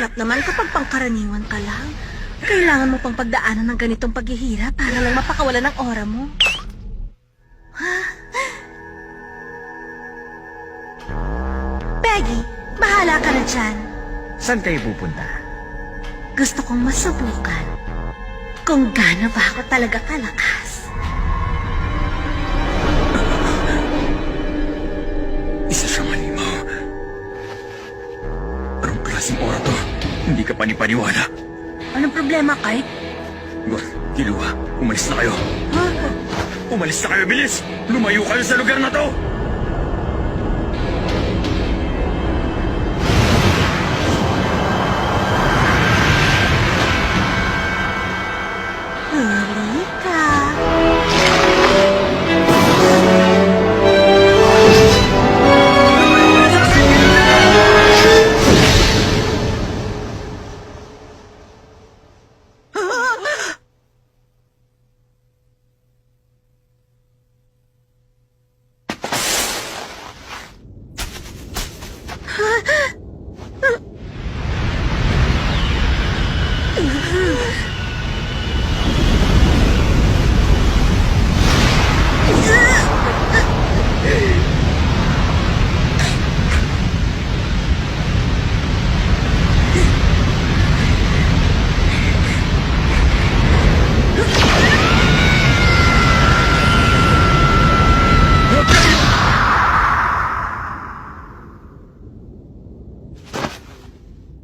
hirap naman kapag pangkaraniwan ka lang. Kailangan mo pang pagdaanan ng ganitong paghihirap para lang mapakawala ng aura mo. Peggy, bahala ka na dyan. Saan kayo pupunta? Gusto kong masubukan kung gaano ba ako talaga kalakas. Isa siyang halimaw. Anong klaseng aura to? Hindi ka panipaniwala. Anong problema, Kite? Killua, umalis na kayo. Huh? Umalis na kayo, bilis! Lumayo kayo sa lugar na to! Halika.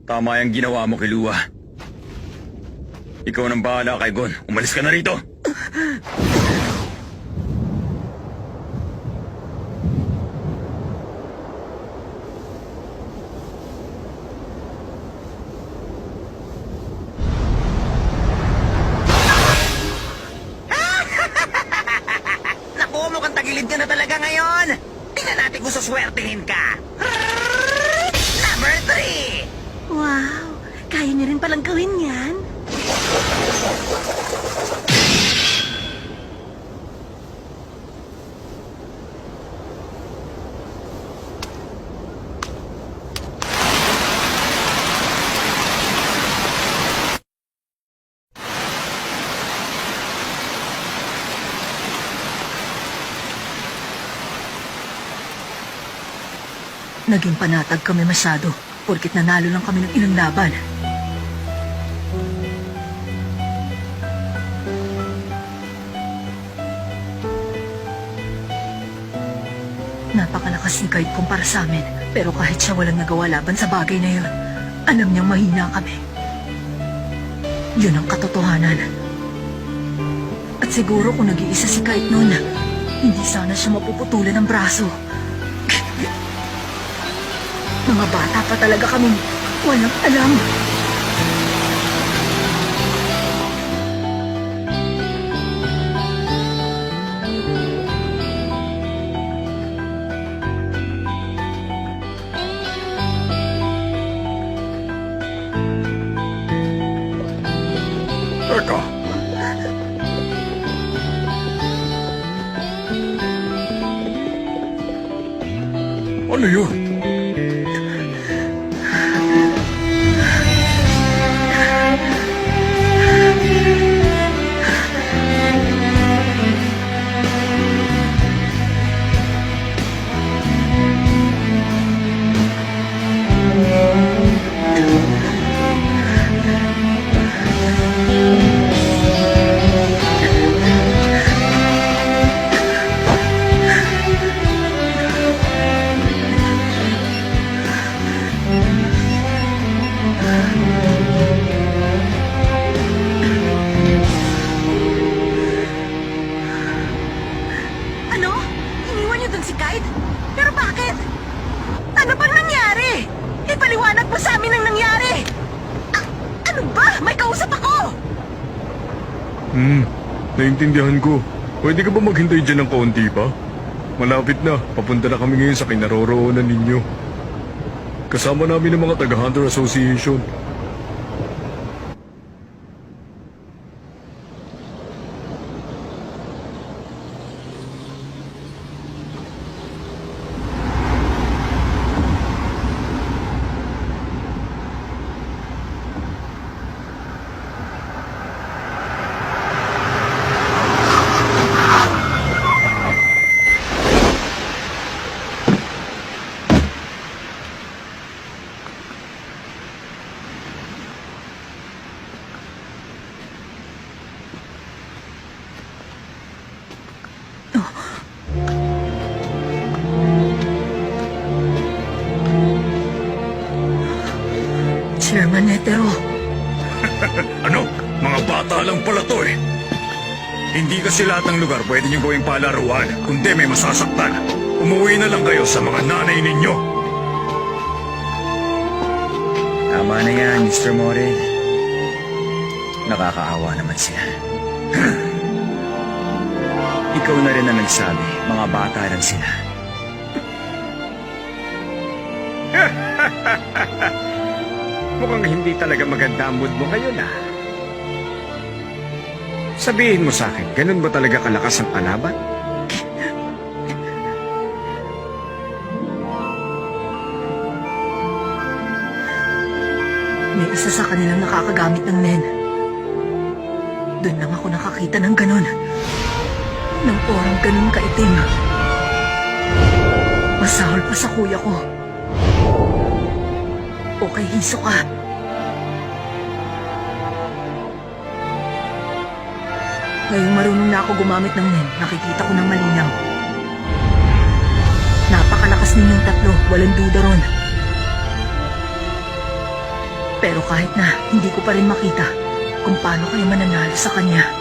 Tama yung ginawa mo, Killua. Ikaw nang bahala kay Gon. Umalis ka na rito! Naku, mukhang tagilid ka na talaga ngayon. Tingnan natin kung suswertehin ka. Number 3! Wow, kaya niyo rin palang gawin yan. Naging panatag kami masyado, porkit nanalo lang kami ng ilang laban. Napakalakas ni Kite kumpara sa amin, pero kahit siya walang nagawa laban sa bagay na yun, alam niyang mahina kami. Yun ang katotohanan. At siguro kung nag-iisa si Kite noon, hindi sana siya mapuputulan ng braso. Mga bata pa talaga kaming walang alam. Teka! Ano yun? Ano? Iniwan niyo dun si Kite? Pero bakit? Ano bang nangyari? Ipaliwanag mo sa amin ang nangyari! Ano ba? May kausap ako! Naintindihan ko. Pwede ka ba maghintay dyan ng kaunti pa? Malapit na. Papunta na kami ngayon sa kinaroroonan ninyo. Kasama namin ang mga taga-Hunter Association. Chairman Netero, Ano? Mga bata lang pala to eh. Hindi kasi lahat ng lugar pwede nyo gawing palaruan. Kundi may masasaktan. Umuwi na lang kayo sa mga nanay ninyo. Tama na yan, Mr. Morel. Nakakaawa naman sila. Ikaw na rin ang nagsabi, mga bata lang sila. Mukhang hindi talaga maganda ang mood mo ngayon, ah. Sabihin mo sa akin, ganun ba talaga kalakas ang kalaban? may isa sa kanilang nakakagamit ng nen. Doon lang ako nakakita ng ganon. Ng orang ganon kaitim. Masahol pa sa kuya ko. O kay Hisoka. Ngayong marunong na ako gumamit ng nen, nakikita ko ng malinaw. Napakalakas ninyong tatlo, walang duda ron. Pero kahit na, hindi ko pa rin makita kung paano kayo mananalo sa kanya.